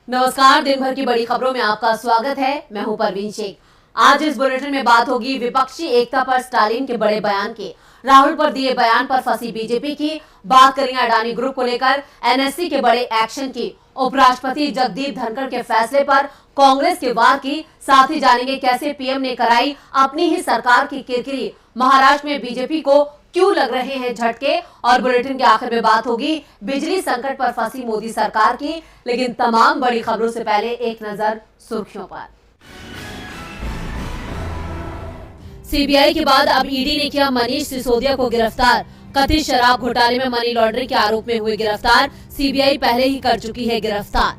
नमस्कार, दिन भर की बड़ी खबरों में आपका स्वागत है। मैं हूं परवीन शेख। आज इस बुलेटिन में बात होगी विपक्षी एकता पर स्टालिन के बड़े बयान की, राहुल पर दिए बयान पर फंसी बीजेपी की, बात करेंगे अडानी ग्रुप को लेकर एनएससी के बड़े एक्शन की, उपराष्ट्रपति जगदीप धनखड़ के फैसले पर कांग्रेस के वार की, साथ ही जानेंगे कैसे पीएम ने कराई अपनी ही सरकार की किरकिरी, महाराष्ट्र में बीजेपी को क्यों लग रहे हैं झटके, और बुलेटिन के आखिर में बात होगी बिजली संकट पर फंसी मोदी सरकार की। लेकिन तमाम बड़ी खबरों से पहले एक नजर सुर्खियों पर। सीबीआई के बाद अब ईडी ने किया मनीष सिसोदिया को गिरफ्तार। कथित शराब घोटाले में मनी लॉन्ड्रिंग के आरोप में हुए गिरफ्तार। सीबीआई पहले ही कर चुकी है गिरफ्तार।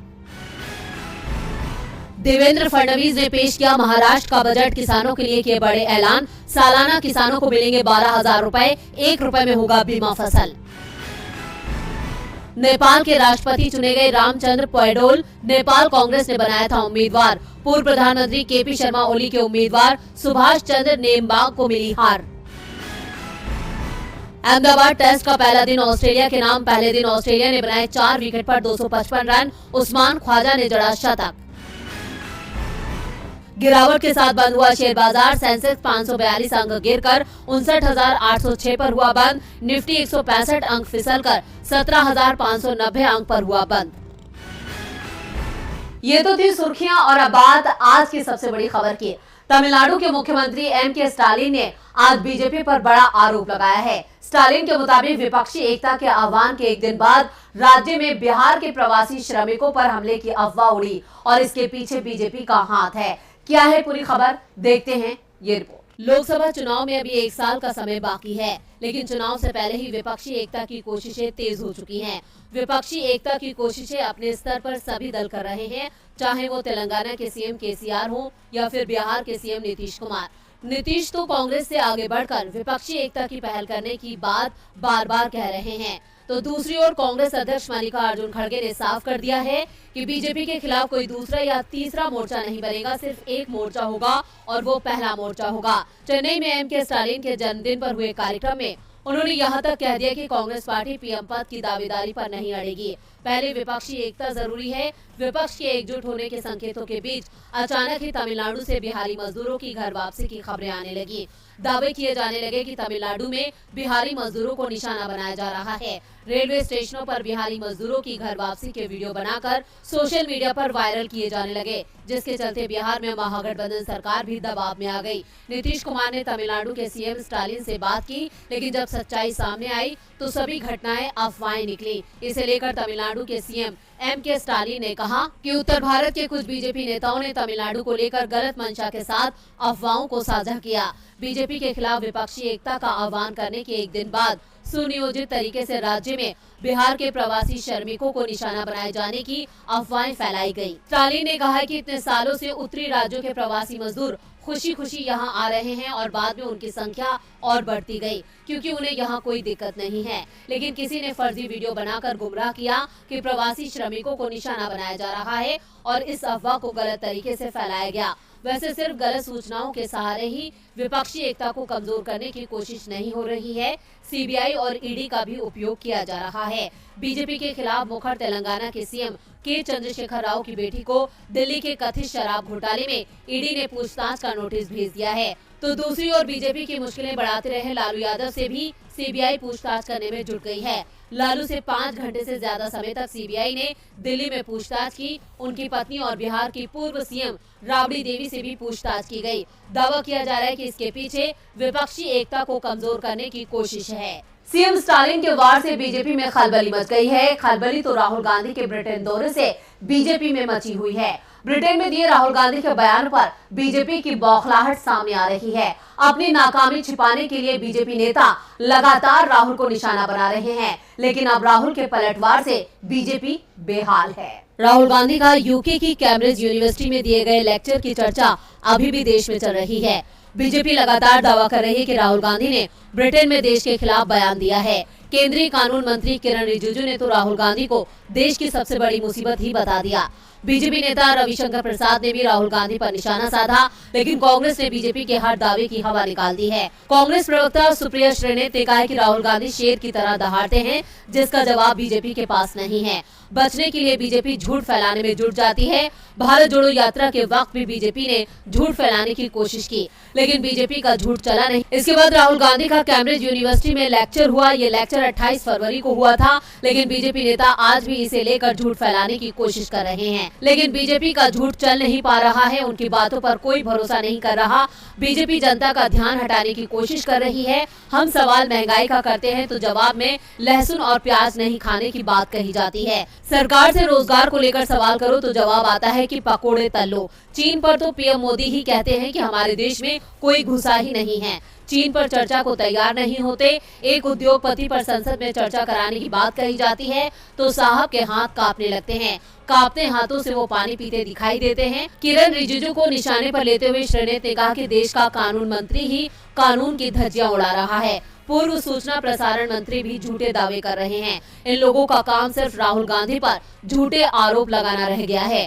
देवेंद्र फडणवीस ने पेश किया महाराष्ट्र का बजट, किसानों के लिए किए बड़े ऐलान। सालाना किसानों को मिलेंगे 12,000 रुपए, 1 रुपए में होगा बीमा फसल। नेपाल के राष्ट्रपति चुने गए रामचंद्र पौडेल, नेपाल कांग्रेस ने बनाया था उम्मीदवार। पूर्व प्रधानमंत्री केपी शर्मा ओली के उम्मीदवार सुभाष चंद्र नेमबाग को मिली हार। अहमदाबाद टेस्ट का पहला दिन ऑस्ट्रेलिया के नाम। पहले दिन ऑस्ट्रेलिया ने बनाए 4 विकेट पर 255 रन। उस्मान ख्वाजा ने जड़ा शतक। गिरावट के साथ बंद हुआ शेयर बाजार। सेंसेक्स 542 अंक गिरकर 59,806 पर हुआ बंद। निफ्टी 165 अंक फिसलकर 17,590 अंक पर हुआ बंद। ये तो थी सुर्खियां, और अब बात आज की सबसे बड़ी खबर की। तमिलनाडु के मुख्यमंत्री एम.के. स्टालिन ने आज बीजेपी पर बड़ा आरोप लगाया है। स्टालिन के मुताबिक विपक्षी एकता के आह्वान के एक दिन बाद राज्य में बिहार के प्रवासी श्रमिकों पर हमले की अफवाह उड़ी, और इसके पीछे बीजेपी का हाथ है। क्या है पूरी खबर, देखते हैं ये रिपोर्ट। लोकसभा चुनाव में अभी 1 साल का समय बाकी है, लेकिन चुनाव से पहले ही विपक्षी एकता की कोशिशें तेज हो चुकी हैं। विपक्षी एकता की कोशिशें अपने स्तर पर सभी दल कर रहे हैं, चाहे वो तेलंगाना के सीएम केसीआर हो या फिर बिहार के सीएम नीतीश कुमार। नीतीश तो कांग्रेस से आगे बढ़कर विपक्षी एकता की पहल करने की बात बार बार कह रहे हैं, तो दूसरी ओर कांग्रेस अध्यक्ष मल्लिकार्जुन खड़गे ने साफ कर दिया है कि बीजेपी के खिलाफ कोई दूसरा या तीसरा मोर्चा नहीं बनेगा, सिर्फ एक मोर्चा होगा और वो पहला मोर्चा होगा। चेन्नई में एम.के. स्टालिन के जन्मदिन पर हुए कार्यक्रम में उन्होंने यहाँ तक कह दिया कि कांग्रेस पार्टी पीएम पद की दावेदारी पर नहीं अड़ेगी। पहले विपक्षी एकता जरूरी है। विपक्ष के एकजुट होने के संकेतों के बीच अचानक ही तमिलनाडु से बिहारी मजदूरों की घर वापसी की खबरें आने लगी। दावे किए जाने लगे कि तमिलनाडु में बिहारी मजदूरों को निशाना बनाया जा रहा है। रेलवे स्टेशनों पर बिहारी मजदूरों की घर वापसी के वीडियो बनाकर सोशल मीडिया पर वायरल किए जाने लगे, जिसके चलते बिहार में महागठबंधन सरकार भी दबाव में आ गई। नीतीश कुमार ने तमिलनाडु के सीएम स्टालिन से बात की, लेकिन जब सच्चाई सामने आई तो सभी घटनाएं अफवाहें निकली। इसे लेकर तमिलनाडु के सीएम एम.के. स्टालिन ने कहा कि उत्तर भारत के कुछ बीजेपी नेताओं ने तमिलनाडु को लेकर गलत मंशा के साथ अफवाहों को साझा किया। बीजेपी के खिलाफ विपक्षी एकता का आह्वान करने के एक दिन बाद सुनियोजित तरीके से राज्य में बिहार के प्रवासी श्रमिकों को निशाना बनाए जाने की अफवाहें फैलाई गई। स्टालिन ने कहा कि इतने सालों से उत्तरी राज्यों के प्रवासी मजदूर खुशी खुशी यहाँ आ रहे हैं और बाद में उनकी संख्या और बढ़ती गई, क्योंकि उन्हें यहाँ कोई दिक्कत नहीं है। लेकिन किसी ने फर्जी वीडियो बनाकर गुमराह किया कि प्रवासी श्रमिकों को निशाना बनाया जा रहा है, और इस अफवाह को गलत तरीके से फैलाया गया। वैसे सिर्फ गलत सूचनाओं के सहारे ही विपक्षी एकता को कमजोर करने की कोशिश नहीं हो रही है। सीबीआई और ईडी का भी उपयोग किया जा रहा है। बीजेपी के खिलाफ मुखर तेलंगाना के सीएम के चंद्रशेखर राव की बेटी को दिल्ली के कथित शराब घोटाले में ईडी ने पूछताछ का नोटिस भेज दिया है। तो दूसरी ओर बीजेपी की मुश्किलें बढ़ाते रहे लालू यादव से भी सीबीआई पूछताछ करने में जुट गई है। लालू से 5 घंटे से ज्यादा समय तक सीबीआई ने दिल्ली में पूछताछ की। उनकी पत्नी और बिहार की पूर्व सीएम राबड़ी देवी से भी पूछताछ की गई। दावा किया जा रहा है कि इसके पीछे विपक्षी एकता को कमजोर करने की कोशिश है। सीएम स्टालिन के वार से बीजेपी में खलबली मच गई है। खलबली तो राहुल गांधी के ब्रिटेन दौरे से बीजेपी में मची हुई है। ब्रिटेन में दिए राहुल गांधी के बयान पर बीजेपी की बौखलाहट सामने आ रही है। अपनी नाकामी छिपाने के लिए बीजेपी नेता लगातार राहुल को निशाना बना रहे हैं, लेकिन अब राहुल के पलटवार से बीजेपी बेहाल है। राहुल गांधी का यूके की कैम्ब्रिज यूनिवर्सिटी में दिए गए लेक्चर की चर्चा अभी भी देश में चल रही है। बीजेपी लगातार दावा कर रही है कि राहुल गांधी ने ब्रिटेन में देश के खिलाफ बयान दिया है। केंद्रीय कानून मंत्री किरण रिजिजू ने तो राहुल गांधी को देश की सबसे बड़ी मुसीबत ही बता दिया। बीजेपी नेता रविशंकर प्रसाद ने भी राहुल गांधी पर निशाना साधा, लेकिन कांग्रेस ने बीजेपी के हर दावे की हवा निकाल दी है। कांग्रेस प्रवक्ता सुप्रिया श्रीनेत ने कहा है कि राहुल गांधी शेर की तरह दहाड़ते हैं, जिसका जवाब बीजेपी के पास नहीं है। बचने के लिए बीजेपी झूठ फैलाने में जुट जाती है। भारत जोड़ो यात्रा के वक्त भी बीजेपी ने झूठ फैलाने की कोशिश की, लेकिन बीजेपी का झूठ चला नहीं। इसके बाद राहुल गांधी का कैम्ब्रिज यूनिवर्सिटी में लेक्चर हुआ। ये लेक्चर 28 फरवरी को हुआ था, लेकिन बीजेपी नेता आज भी इसे लेकर झूठ फैलाने की कोशिश कर रहे हैं। लेकिन बीजेपी का झूठ चल नहीं पा रहा है, उनकी बातों पर कोई भरोसा नहीं कर रहा। बीजेपी जनता का ध्यान हटाने की कोशिश कर रही है। हम सवाल महंगाई का करते हैं तो जवाब में लहसुन और प्याज नहीं खाने की बात कही जाती है। सरकार से रोजगार को लेकर सवाल करो तो जवाब आता है कि पकोड़े तल लो। चीन पर तो पीएम मोदी ही कहते हैं कि हमारे देश में कोई घुसा ही नहीं है। चीन पर चर्चा को तैयार नहीं होते। एक उद्योगपति पर संसद में चर्चा कराने की बात कही जाती है तो साहब के हाथ कांपने लगते हैं। कांपते हाथों से वो पानी पीते दिखाई देते हैं। किरण रिजिजू को निशाने पर लेते हुए श्रीनेत ने कहा कि देश का कानून मंत्री ही कानून की धज्जियां उड़ा रहा है। पूर्व सूचना प्रसारण मंत्री भी झूठे दावे कर रहे हैं। इन लोगों का काम सिर्फ राहुल गांधी पर झूठे आरोप लगाना रह गया है।